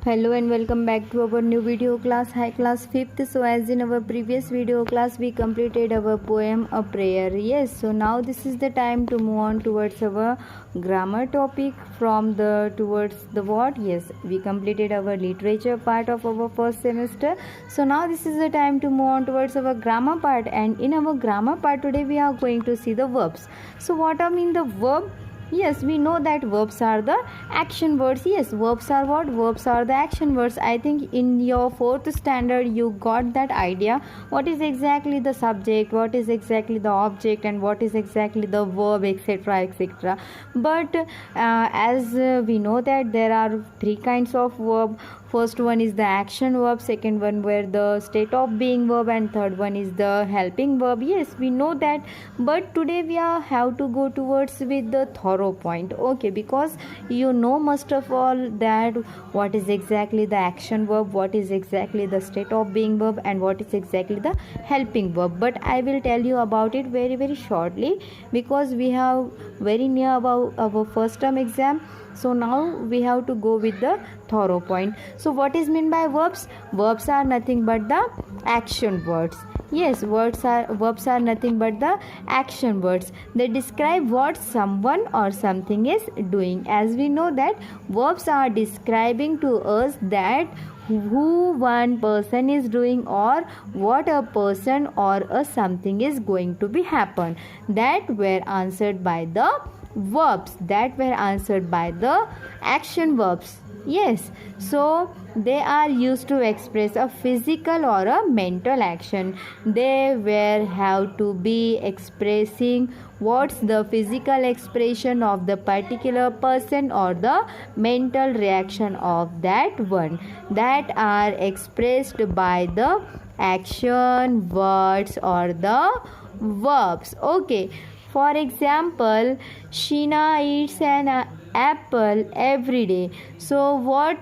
Hello and welcome back to our new video class, high class 5th. So as in our previous video class we completed our poem A Prayer. Yes, so now this is the time to move on towards our grammar topic from the towards the what. Yes, we completed our literature part of our first semester. So now this is the time to move on towards our grammar part, and in our grammar part today we are going to see the verbs. So what I mean the verb? Yes, we know that verbs are the action words. Yes, verbs are what? Verbs are the action words. I think in your 4th standard you got that idea. What is exactly the subject, what is exactly the object, and what is exactly the verb, etc. etc. But as we know that there are 3 kinds of verb. First one is the action verb, second one where the state of being verb, and third one is the helping verb. Yes, we know that, but today we have to go towards with the thorough point. Okay, because you know most of all that what is exactly the action verb, what is exactly the state of being verb, and what is exactly the helping verb. But I will tell you about it very shortly, because we have very near about our first term exam. So now we have to go with the thorough point. So what is meant by verbs? Verbs are nothing but the action words. Yes, verbs are nothing but the action words. They describe what someone or something is doing. As we know that verbs are describing to us that who one person is doing or what a person or a something is going to be happen. That were answered by the verbs, that were answered by the action verbs. Yes, so they are used to express a physical or a mental action. They were have to be expressing what's the physical expression of the particular person or the mental reaction of that one, that are expressed by the action words or the verbs. Okay, for example, Sheena eats an apple every day. So what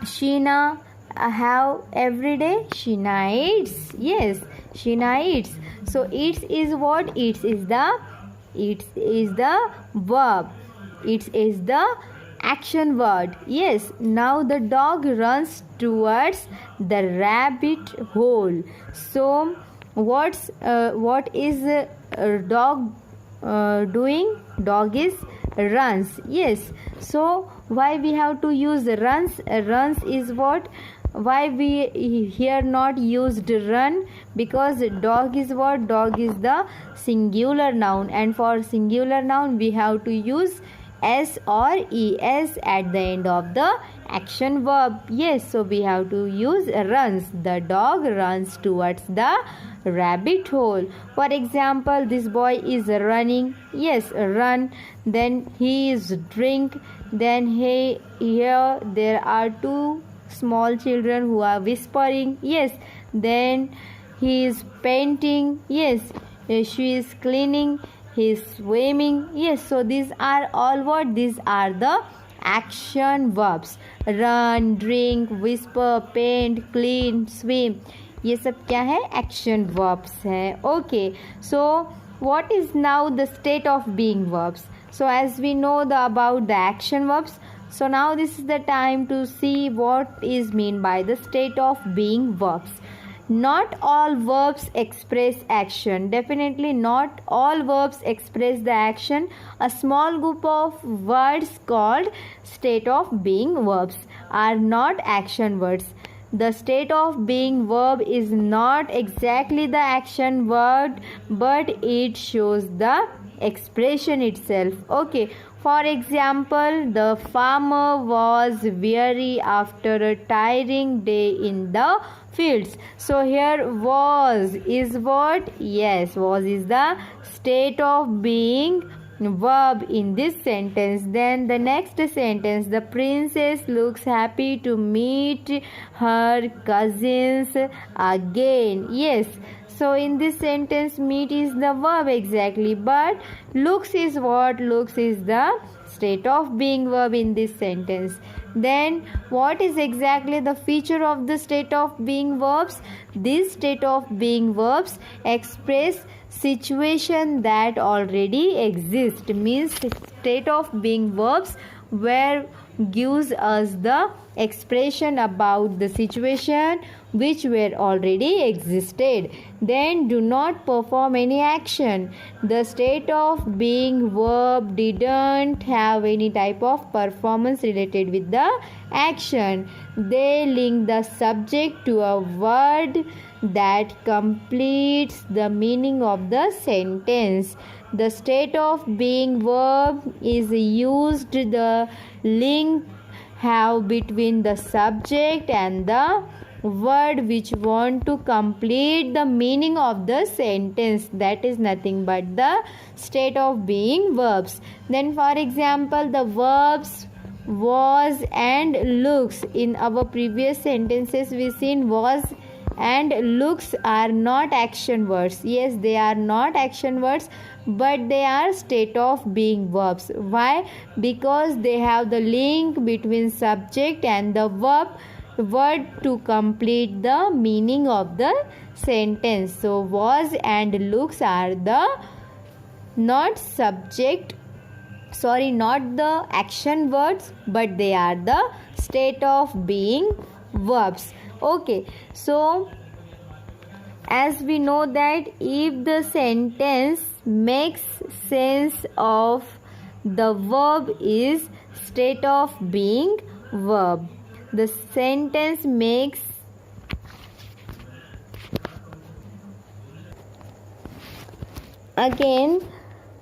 Sheena have every day? Sheena eats. Yes, Sheena eats. So eats is what? Eats is the verb. It is the action word. Yes, now the dog runs towards the rabbit hole. So what is dog doing? Dog is runs. Yes, so why we have to use runs? Runs is what? Why we here not used run? Because dog is what? Dog is the singular noun, and for singular noun we have to use s or es at the end of the action verb. Yes, so we have to use runs. The dog runs towards the rabbit hole. For example, this boy is running. Yes, run. Then he is drink. Then here there are 2 small children who are whispering. Yes, then he is painting. Yes, she is cleaning. He is swimming. Yes, so these are all what? These are the action verbs. Run, drink, whisper, paint, clean, swim. ये सब क्या है? Action verbs है. Okay, so what is now the state of being verbs? So as we know the about the action verbs, so now this is the time to see what is mean by the state of being verbs. Not all verbs express action. Definitely not all verbs express the action. A small group of words called state of being verbs are not action words. The state of being verb is not exactly the action word, but it shows the expression itself. Okay, for example, the farmer was weary after a tiring day in the fields. So here was is what? Yes, was is the state of being verb in this sentence. Then the next sentence, the princess looks happy to meet her cousins again. Yes, so in this sentence meet is the verb exactly, but looks is what? Looks is the state of being verb in this sentence. Then what is exactly the feature of the state of being verbs? This state of being verbs express situation that already exist. Means state of being verbs where gives us the expression about the situation which were already existed. Then do not perform any action. The state of being verb didn't have any type of performance related with the action. They link the subject to a word that completes the meaning of the sentence. The state of being verb is used the link have between the subject and the word which want to complete the meaning of the sentence. That is nothing but the state of being verbs. Then for example, the verbs was and looks. In our previous sentences we seen was and looks are not action words. Yes, they are not action words, but they are state of being verbs. Why? Because they have the link between subject and the word to complete the meaning of the sentence. So was and looks are the not the action words, but they are the state of being verbs. Okay, so as we know that if the sentence makes sense of the verb is state of being verb. The sentence makes again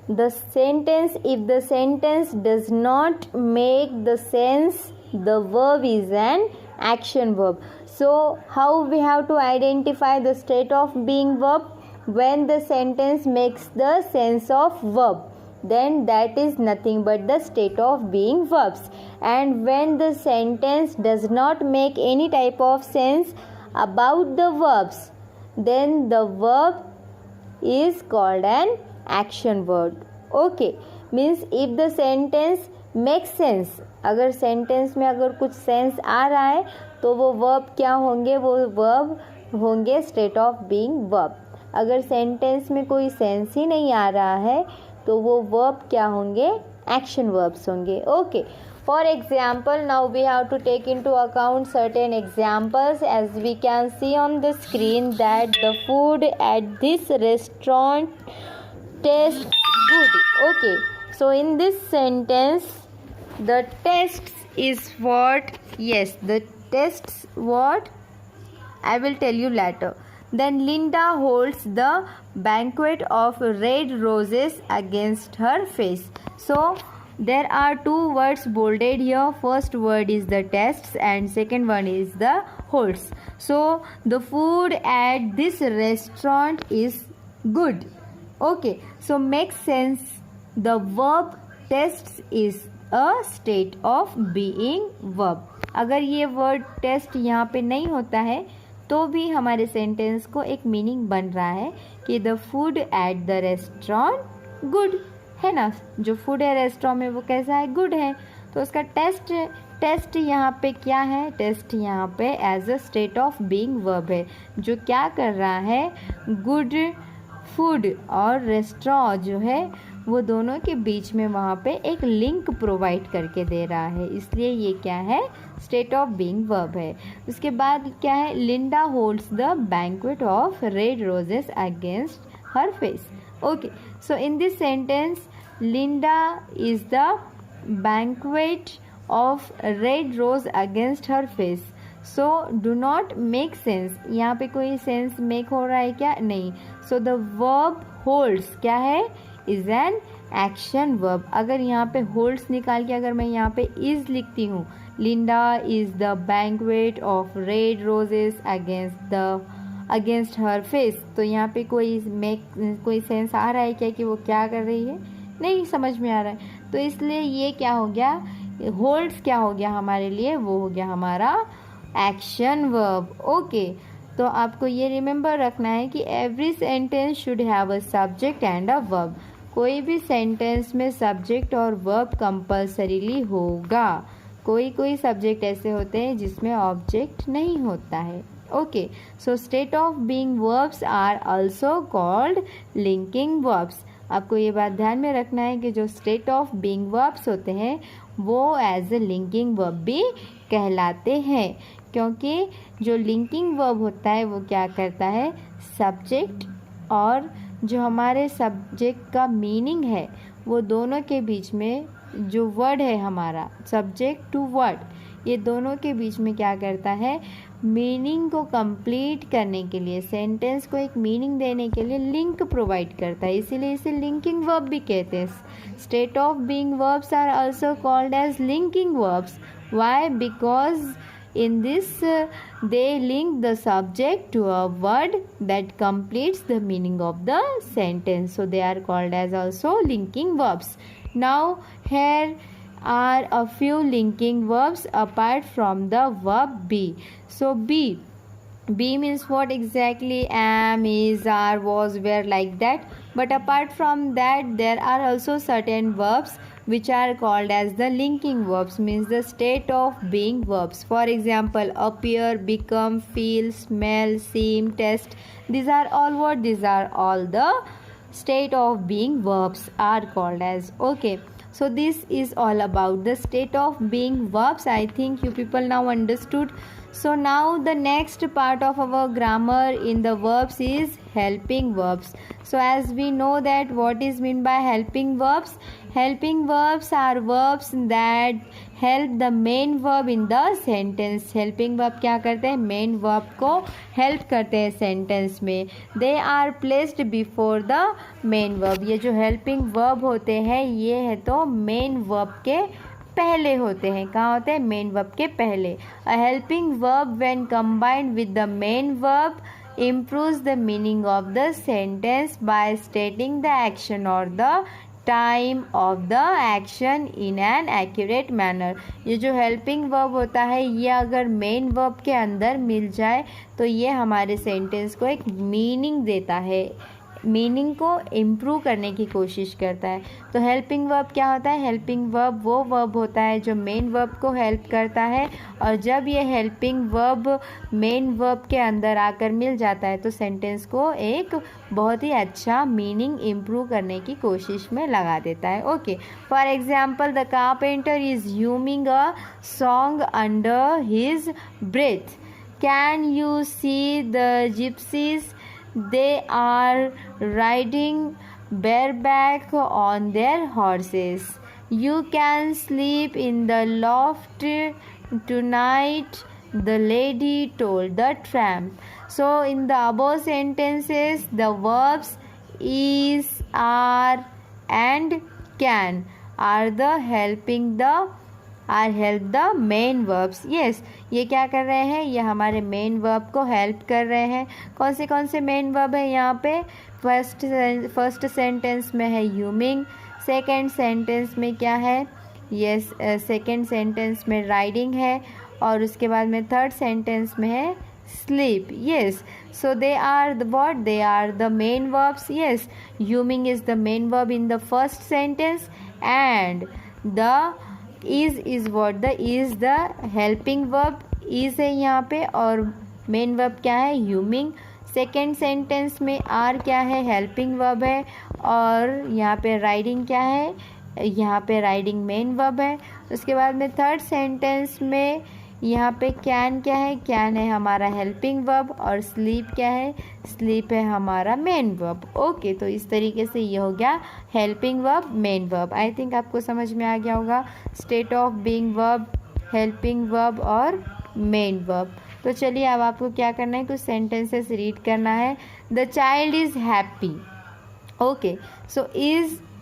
the sentence, if the sentence does not make the sense, the verb is an action verb. So how we have to identify the state of being verb? When the sentence makes the sense of verb, then that is nothing but the state of being verbs. And when the sentence does not make any type of sense about the verbs, then the verb is called an action word. Okay, means if the sentence makes sense, अगर sentence में अगर कुछ sense आ रहा है तो वो verb क्या होंगे? वो वर्ब होंगे स्टेट ऑफ बीइंग वर्ब. अगर सेंटेंस में कोई सेंस ही नहीं आ रहा है तो वो वर्ब क्या होंगे? एक्शन वर्ब्स होंगे. Okay, for example now we have to take into account certain examples. As we can see on the screen that the food at this restaurant taste good. Okay, so in this sentence the tests is what? Yes, the tests what? I will tell you later. Then Linda holds the banquet of red roses against her face. So there are two words bolded here. First word is the tests and second one is the holds. So the food at this restaurant is good. Okay, so makes sense. The verb tests is a state of being verb. अगर ये word test यहाँ पे नहीं होता है तो भी हमारे सेंटेंस को एक मीनिंग बन रहा है कि the food at the restaurant good है ना. जो फूड है रेस्टोरेंट में वो कैसा है? गुड है. तो उसका टेस्ट यहाँ पे क्या है? टेस्ट यहाँ पे as a state of being verb है, जो क्या कर रहा है? गुड फूड और रेस्टोरेंट जो है वो दोनों के बीच में वहाँ पे एक लिंक प्रोवाइड करके दे रहा है, इसलिए ये क्या है? स्टेट ऑफ बीइंग वर्ब है. उसके बाद क्या है? Linda holds the banquet of red roses against her face. Okay, so in this sentence Linda is the banquet of red rose against her face. So do not make sense. यहाँ पे कोई sense make हो रहा है क्या? नहीं. So the verb holds क्या है? Is an action verb. अगर यहाँ पे होल्ड्स निकाल के अगर मैं यहाँ पे इज लिखती हूँ, Linda is the banquet of red roses against her face, तो यहाँ पे कोई सेंस आ रहा है क्या कि वो क्या कर रही है? नहीं समझ में आ रहा है. तो इसलिए ये क्या हो गया? होल्ड्स क्या हो गया हमारे लिए? वो हो गया हमारा एक्शन वर्ब. ओके, तो आपको ये रिमेंबर रखना है कि every sentence should have a subject and a verb. कोई भी सेंटेंस में सब्जेक्ट और वर्ब कंपल्सरीली होगा. कोई सब्जेक्ट ऐसे होते हैं जिसमें ऑब्जेक्ट नहीं होता है. Okay, so state of being verbs are also called linking verbs. आपको ये बात ध्यान में रखना है कि जो स्टेट ऑफ बीइंग वर्ब्स होते हैं वो एज ए लिंकिंग वर्ब भी कहलाते हैं, क्योंकि जो लिंकिंग वर्ब होता है वो क्या करता है, सब्जेक्ट और जो हमारे सब्जेक्ट का मीनिंग है वो दोनों के बीच में जो वर्ड है हमारा सब्जेक्ट टू वर्ड, ये दोनों के बीच में क्या करता है, मीनिंग को कंप्लीट करने के लिए, सेंटेंस को एक मीनिंग देने के लिए लिंक प्रोवाइड करता है, इसीलिए इसे लिंकिंग वर्ब भी कहते हैं। State of being verbs are also called as linking verbs. Why? Because in this they link the subject to a word that completes the meaning of the sentence, so they are called as also linking verbs. Now here are a few linking verbs apart from the verb be. So be means what exactly? Am, is, are, was, were, like that. But apart from that there are also certain verbs which are called as the linking verbs, means the state of being verbs. For example, appear, become, feel, smell, seem, taste. These are all what? These are all the state of being verbs are called as. Okay, so this is all about the state of being verbs. I think you people now understood. So now the next part of our grammar in the verbs is helping verbs. So as we know that what is meant by helping verbs? Helping verbs are verbs that help the main verb in the sentence. Helping verb क्या करते हैं, main verb को help करते हैं sentence में. They are placed before the main verb. ये जो helping verb होते हैं ये है तो main verb के पहले होते हैं. कहाँ होते हैं, मेन वर्ब के पहले. A helping verb when combined with the main verb improves the meaning of the sentence by stating the action or the time of the action in an accurate manner. ये जो helping verb होता है ये अगर main verb के अंदर मिल जाए तो ये हमारे sentence को एक meaning देता है, मीनिंग को इम्प्रूव करने की कोशिश करता है. तो हेल्पिंग वर्ब क्या होता है, हेल्पिंग वर्ब वो वर्ब होता है जो मेन वर्ब को हेल्प करता है, और जब ये हेल्पिंग वर्ब मेन वर्ब के अंदर आकर मिल जाता है तो सेंटेंस को एक बहुत ही अच्छा मीनिंग इम्प्रूव करने की कोशिश में लगा देता है. Okay, for example the carpenter is humming a song under his breath. Can you see the gypsies? They are riding bareback on their horses. You can sleep in the loft tonight, the lady told the tramp. So in the above sentences the verbs is, are and can are the helping the help the main verbs. Yes, ये क्या कर रहे हैं, ये हमारे main verb को help कर रहे हैं. कौन से मेन वर्ब है यहाँ पे? फर्स्ट सेंटेंस में है ह्यूमिंग, सेकेंड सेंटेंस में क्या है, यस सेकेंड सेंटेंस में राइडिंग है, और उसके बाद में थर्ड सेंटेंस में है sleep. Yes, so they are the what? They are the main verbs. Yes, humming is the main verb in the first sentence and the is what? The is the helping verb. is है यहाँ पे और main verb क्या है, humming. Second sentence में are क्या है, helping verb है, और यहाँ पे राइडिंग क्या है, यहाँ पे राइडिंग मेन वर्ब है. उसके बाद में थर्ड सेंटेंस में यहाँ पे कैन क्या है, कैन है हमारा हेल्पिंग वर्ब, और स्लीप क्या है, स्लीप है हमारा मेन वर्ब. ओके, तो इस तरीके से ये हो गया helping verb, main verb. I think आपको समझ में आ गया होगा state of being verb, helping verb और मेन वर्ब. तो चलिए अब आपको क्या करना है, कुछ सेंटेंसेस रीड करना है. The child is happy. Okay, so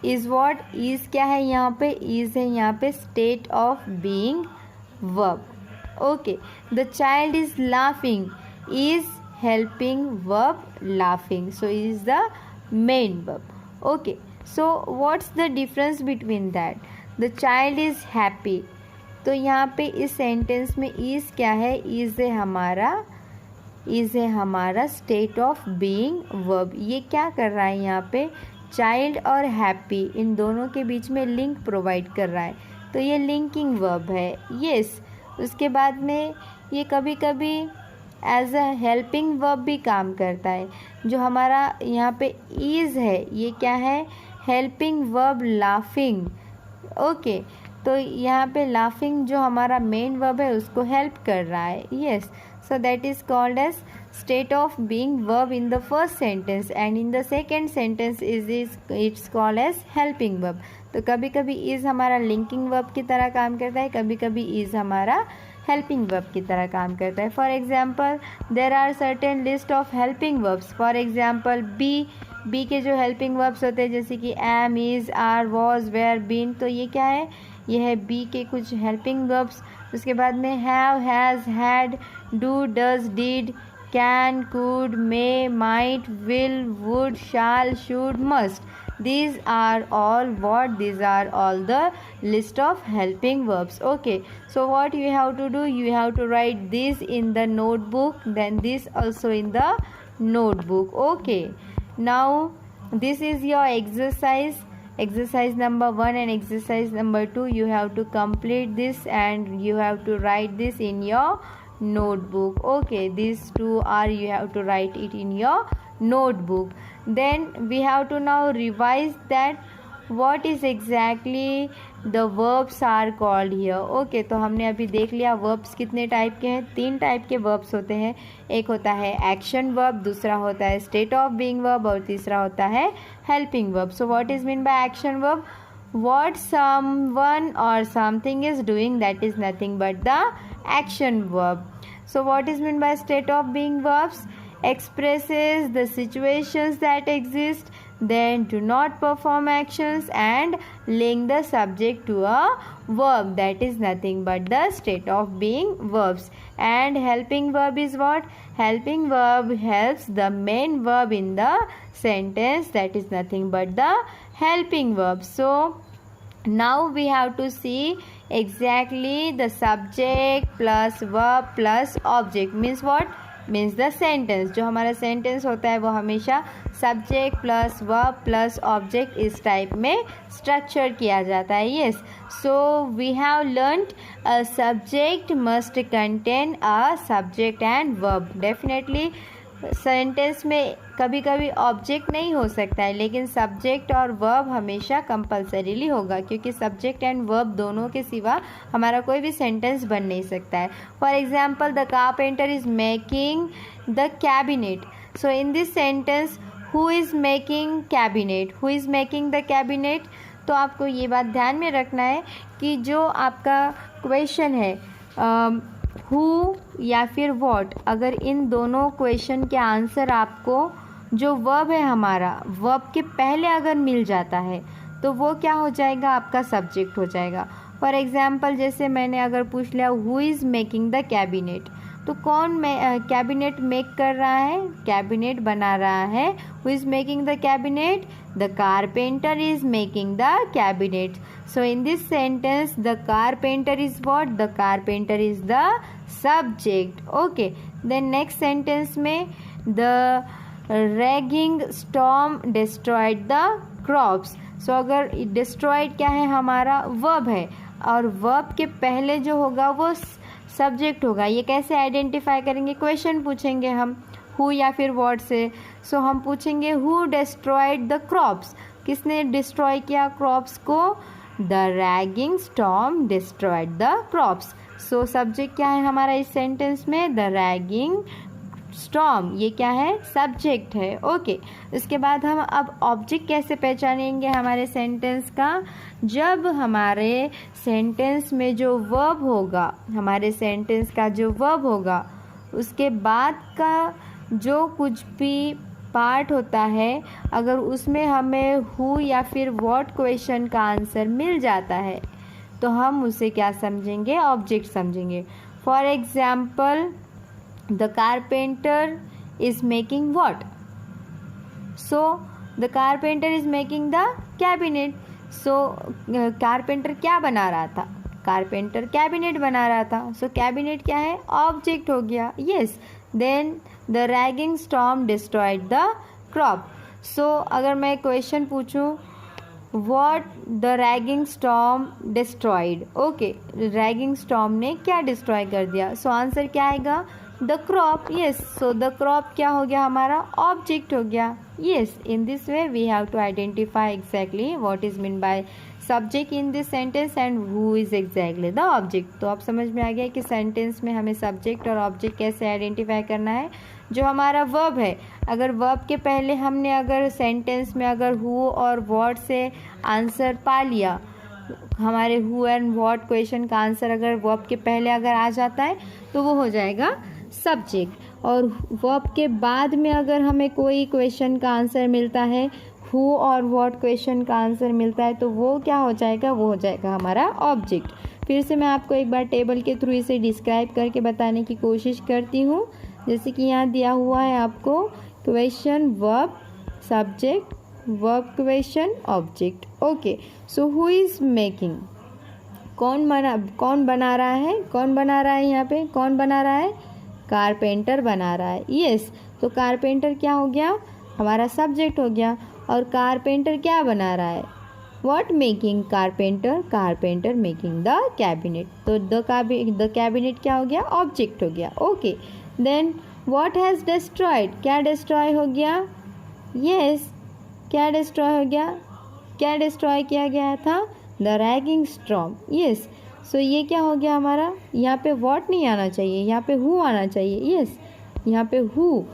is what? Is क्या है यहाँ पे, इज़ है यहाँ पे state of being verb. Okay, the child is laughing is helping verb laughing, so is the main verb. Okay, so what's the difference between that? The child is happy, तो यहाँ पे इस सेंटेंस में is क्या है, is है हमारा state of being verb. ये क्या कर रहा है यहाँ पे, चाइल्ड और हैप्पी इन दोनों के बीच में लिंक प्रोवाइड कर रहा है, तो ये लिंकिंग वर्ब है. यस, उसके बाद में ये कभी कभी एज अ हेल्पिंग वर्ब भी काम करता है. जो हमारा यहाँ पे इज़ है ये क्या है, हेल्पिंग वर्ब लाफिंग. ओके, तो यहाँ पे लाफिंग जो हमारा मेन वर्ब है उसको हेल्प कर रहा है. Yes, so that is called as state of being verb in the first sentence, and in the second sentence it's called as helping verb. तो कभी कभी is हमारा linking verb की तरह काम करता है, कभी कभी is हमारा helping verb की तरह काम करता है. For example, there are certain list of helping verbs. For example, be के जो helping verbs होते हैं जैसे कि am, is, are, was, were, been, तो ये क्या है, ये है be के कुछ helping verbs. उसके बाद में have, has, had, do, does, did, can, could, may, might, will, would, shall, should, must. These are all what? These are all the list of helping verbs. Okay, so what you have to do? You have to write this in the notebook, then this also in the notebook. Okay, now this is your exercise number 1 and exercise number 2. You have to complete this and you have to write this in your notebook. Okay, these two are, you have to write it in your notebook. Then we have to now revise that what is exactly the verbs are called here. Okay, तो हमने अभी देख लिया verbs कितने type के हैं. 3 type के verbs होते हैं. एक होता है action verb, दूसरा होता है state of being verb और तीसरा होता है helping verb. So what is meant by action verb? What someone or something is doing, that is nothing but the action verb. So what is meant by state of being verbs? Expresses the situations that exist, then do not perform actions and link the subject to a verb, that is nothing but the state of being verbs. And helping verb is what? Helping verb helps the main verb in the sentence, that is nothing but the helping verb. So now we have to see exactly the subject plus verb plus object means what? Means the sentence. जो हमारा sentence होता है वो हमेशा subject plus verb plus object इस type में structure किया जाता है. Yes, so we have learnt a subject must contain a subject and verb. Definitely sentence में कभी कभी ऑब्जेक्ट नहीं हो सकता है, लेकिन सब्जेक्ट और वर्ब हमेशा कंपलसरीली होगा, क्योंकि सब्जेक्ट एंड वर्ब दोनों के सिवा हमारा कोई भी सेंटेंस बन नहीं सकता है. For example, the carpenter is making the cabinet. So in this sentence who is making cabinet, who is making the cabinet. तो आपको ये बात ध्यान में रखना है कि जो आपका क्वेश्चन है हु या फिर व्हाट, अगर इन दोनों क्वेश्चन के आंसर आपको जो वर्ब है हमारा वर्ब के पहले अगर मिल जाता है तो वो क्या हो जाएगा, आपका सब्जेक्ट हो जाएगा. फॉर एग्जांपल, जैसे मैंने अगर पूछ लिया who is making the cabinet, तो कौन कैबिनेट मेक कर रहा है, कैबिनेट बना रहा है. Who is making the cabinet? The carpenter is making the cabinet. So in this sentence the carpenter is what? The carpenter is the subject. Okay, then next sentence में the raging storm destroyed the crops. So अगर destroyed क्या है, हमारा verb है और verb के पहले जो होगा वो subject होगा. ये कैसे आइडेंटिफाई करेंगे? क्वेश्चन पूछेंगे हम who या फिर what से. So हम पूछेंगे who destroyed the crops, किसने destroy किया crops को? The raging storm destroyed the crops. So subject क्या है हमारा इस सेंटेंस में? The raging storm. ये क्या है? सब्जेक्ट है. ओके, इसके बाद हम अब ऑब्जेक्ट कैसे पहचानेंगे हमारे सेंटेंस का? जब हमारे सेंटेंस में जो वर्ब होगा, हमारे सेंटेंस का जो वर्ब होगा उसके बाद का जो कुछ भी पार्ट होता है, अगर उसमें हमें हु या फिर व्हाट क्वेश्चन का आंसर मिल जाता है तो हम उसे क्या समझेंगे? ऑब्जेक्ट समझेंगे. For example, the carpenter is making what? So the carpenter is making the cabinet. So carpenter क्या बना रहा था? कारपेंटर कैबिनेट बना रहा था. सो कैबिनेट क्या है? ऑब्जेक्ट हो गया. Yes. Then the raging storm destroyed the crop. So अगर मैं क्वेश्चन पूछूं what the raging storm destroyed, okay, raging storm ने क्या डिस्ट्रॉय कर दिया? सो आंसर क्या आएगा? The crop. Yes. So the crop क्या हो गया हमारा? ऑब्जेक्ट हो गया. Yes. In this way we have to identify exactly what is mean by subject in this sentence and who is exactly the object. तो आप समझ में आ गया कि सेंटेंस में हमें सब्जेक्ट और ऑब्जेक्ट कैसे आइडेंटिफाई करना है। जो हमारा वर्ब है, अगर वर्ब के पहले हमने अगर सेंटेंस में अगर हु और व्हाट से आंसर पा लिया, हमारे हु एंड व्हाट क्वेश्चन का आंसर अगर वर्ब के पहले अगर आ जाता है तो वो हो जाएगा सब्जेक्ट। और वर्ब के बाद में अगर हमें कोई क्वेश्चन का आंसर मिलता है, हु और व्हाट क्वेश्चन का आंसर मिलता है, तो वो क्या हो जाएगा, वो हो जाएगा हमारा ऑब्जेक्ट। फिर से मैं आपको एक बार टेबल के थ्रू इसे डिस्क्राइब करके बताने की कोशिश करती हूँ। जैसे कि यहाँ दिया हुआ है आपको question verb subject verb question object. Okay, so who is making, कौन बना रहा है, कौन बना रहा है, यहाँ पे कौन बना रहा है, कारपेंटर बना रहा है। यस, तो कारपेंटर क्या हो गया, हमारा सब्जेक्ट हो गया। और कारपेंटर क्या बना रहा है, what making carpenter, carpenter making the cabinet. तो द कैबिनेट क्या हो गया, ऑब्जेक्ट हो गया। Okay, then what has destroyed, क्या डिस्ट्रॉय हो गया, यस क्या डिस्ट्रॉय हो गया, क्या डिस्ट्रॉय किया गया था, द रैगिंग स्टॉर्म। यस, सो ये क्या हो गया हमारा, यहाँ पे व्हाट नहीं आना चाहिए, यहाँ पे हु आना चाहिए। यस, यहाँ पे हु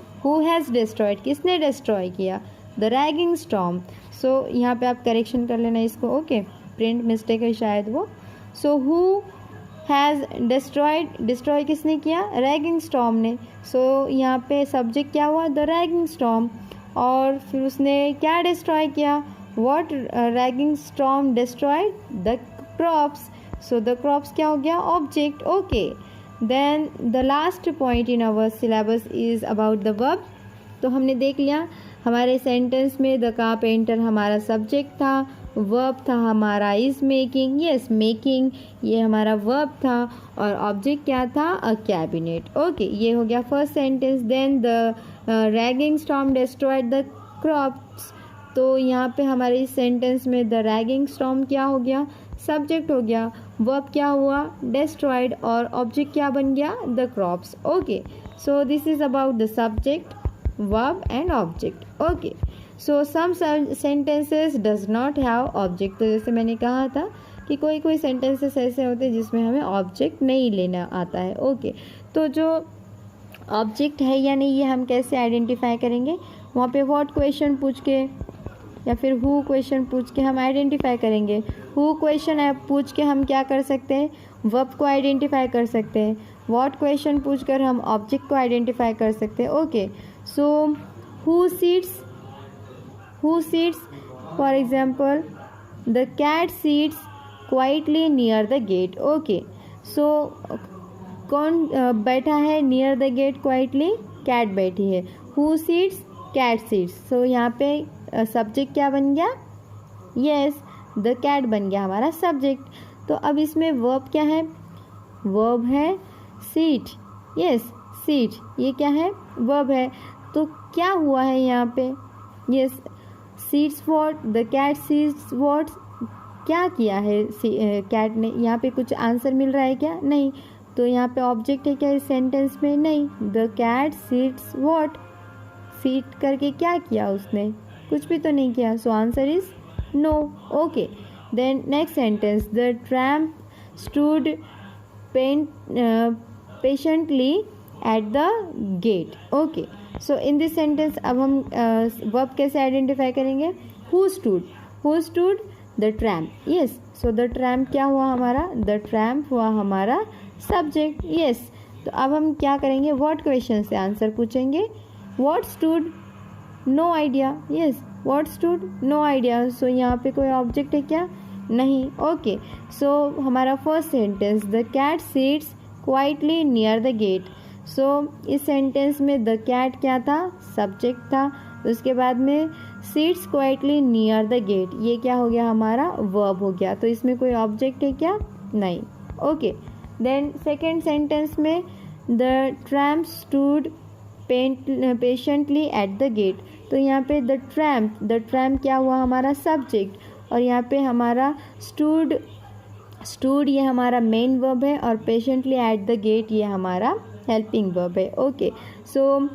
हैज़ डिस्ट्रॉयड, किसने डिस्ट्रॉय किया, द रैगिंग स्टॉर्म। सो यहाँ पे आप करेक्शन कर लेना इसको। ओके, प्रिंट मिस्टेक है शायद वो। So who has destroyed, destroy किसने किया, रैगिंग स्टॉर्म ने। सो यहाँ पे सब्जेक्ट क्या हुआ, द रैगिंग स्टॉर्म। और फिर उसने क्या डिस्ट्रॉय किया, what raging storm destroyed, the crops. So the crops क्या हो गया, object. Okay, then the last point in our syllabus is about the verb. तो हमने देख लिया हमारे सेंटेंस में द कारपेंटर हमारा सब्जेक्ट था, वर्ब था हमारा इज मेकिंग। यस, मेकिंग ये हमारा वर्ब था और ऑब्जेक्ट क्या था, अ कैबिनेट। ओके, ये हो गया first sentence. Then the raging storm destroyed the crops. तो यहाँ पे हमारे इस सेंटेंस में द रैगिंग स्टॉर्म क्या हो गया, सब्जेक्ट हो गया, वर्ब क्या हुआ, डिस्ट्रॉयड, और ऑब्जेक्ट क्या बन गया, the crops. Okay, so this is about the subject verb and object. Okay, so some sentences does not have object। तो जैसे मैंने कहा था कि कोई कोई sentences ऐसे होते हैं जिसमें हमें object नहीं लेना आता है। ओके, तो जो object है या नहीं ये हम कैसे आइडेंटिफाई करेंगे, वहाँ पे what क्वेश्चन पूछ के या फिर who क्वेश्चन पूछ के हम आइडेंटिफाई करेंगे। who क्वेश्चन पूछ के हम क्या कर सकते हैं, वर्ब को आइडेंटिफाई कर सकते हैं। व्हाट क्वेश्चन पूछकर हम ऑब्जेक्ट को आइडेंटिफाई कर सकते हैं। Okay, so who sits for example the cat sits quietly near the gate. Okay, so कौन बैठा है near the gate quietly, cat बैठी है। Who sits, cat sits. So यहाँ पे सब्जेक्ट क्या बन गया, यस द कैट बन गया हमारा सब्जेक्ट। तो अब इसमें वर्ब क्या है, वर्ब है सीट। यस, सीट ये क्या है, वर्ब है। तो क्या हुआ है यहाँ पे, yes sits what, the cat sits what, क्या किया है कैट ने, यहाँ पे कुछ आंसर मिल रहा है क्या, नहीं। तो यहाँ पे ऑब्जेक्ट है क्या इस सेंटेंस में, नहीं। The cat sits what, sit करके क्या किया उसने, कुछ भी तो नहीं किया। So answer is no. Okay, then next sentence the tramp stood patiently at the gate। ओके, सो इन दिस सेंटेंस अब हम वर्ब कैसे आइडेंटिफाई करेंगे, who stood the tramp. Yes, so the tramp क्या हुआ हमारा, द ट्रैम्प हुआ हमारा सब्जेक्ट। यस, तो अब हम क्या करेंगे, व्हाट क्वेश्चन से आंसर पूछेंगे। What stood, no idea. Yes, what stood, no idea. So यहाँ पे कोई ऑब्जेक्ट है क्या, नहीं। ओके, सो हमारा first sentence the cat sits quietly near the gate. So इस सेंटेंस में द कैट क्या था, सब्जेक्ट था। उसके बाद में sits quietly near the gate, ये क्या हो गया हमारा, वर्ब हो गया। तो इसमें कोई ऑब्जेक्ट है क्या, नहीं। ओके, देन सेकेंड सेंटेंस में the tramp stood patiently at the gate. तो यहाँ पे द ट्रैम्प क्या हुआ हमारा सब्जेक्ट, और यहाँ पे हमारा स्टूड ये हमारा मेन वर्ब है, और पेशेंटली एट द गेट ये हमारा हेल्पिंग वर्ब है। ओके, सो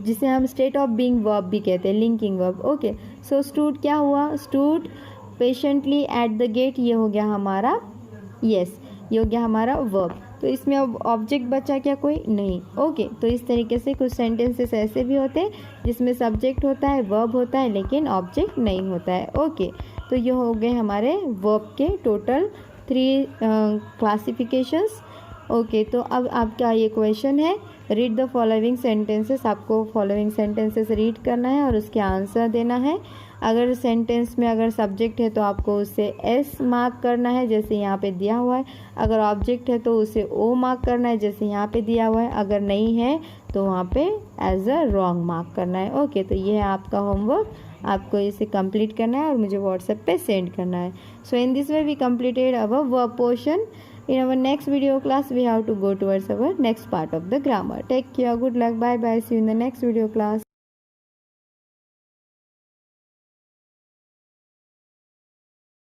जिसे हम स्टेट ऑफ बीइंग वर्ब भी कहते हैं, linking verb. Okay, so stood क्या हुआ, stood patiently at the gate, ये हो गया हमारा यस, ये हो गया हमारा वर्ब। तो इसमें अब ऑब्जेक्ट बचा क्या, कोई नहीं। ओके, तो इस तरीके से कुछ सेंटेंसेस ऐसे भी होते हैं जिसमें सब्जेक्ट होता है, वर्ब होता है, लेकिन ऑब्जेक्ट नहीं होता है। ओके, तो ये हो गए हमारे वर्ब के टोटल 3 क्लासिफिकेशंस। ओके, तो अब आपका ये क्वेश्चन है, रीड द फॉलोइंग सेंटेंसेस। आपको फॉलोइंग सेंटेंसेस रीड करना है और उसके आंसर देना है। अगर सेंटेंस में अगर सब्जेक्ट है तो आपको उसे एस मार्क करना है जैसे यहाँ पे दिया हुआ है। अगर ऑब्जेक्ट है तो उसे ओ मार्क करना है जैसे यहाँ पे दिया हुआ है। अगर नहीं है तो वहाँ पे एज अ रॉन्ग मार्क करना है। ओके, तो ये है आपका होमवर्क, आपको इसे कंप्लीट करना है और मुझे व्हाट्सएप पे सेंड करना है। So in this way we completed our verb portion. In our next video class, we have to go towards our next part of the grammar. Take care. Good luck. Bye bye. See you in the next video class.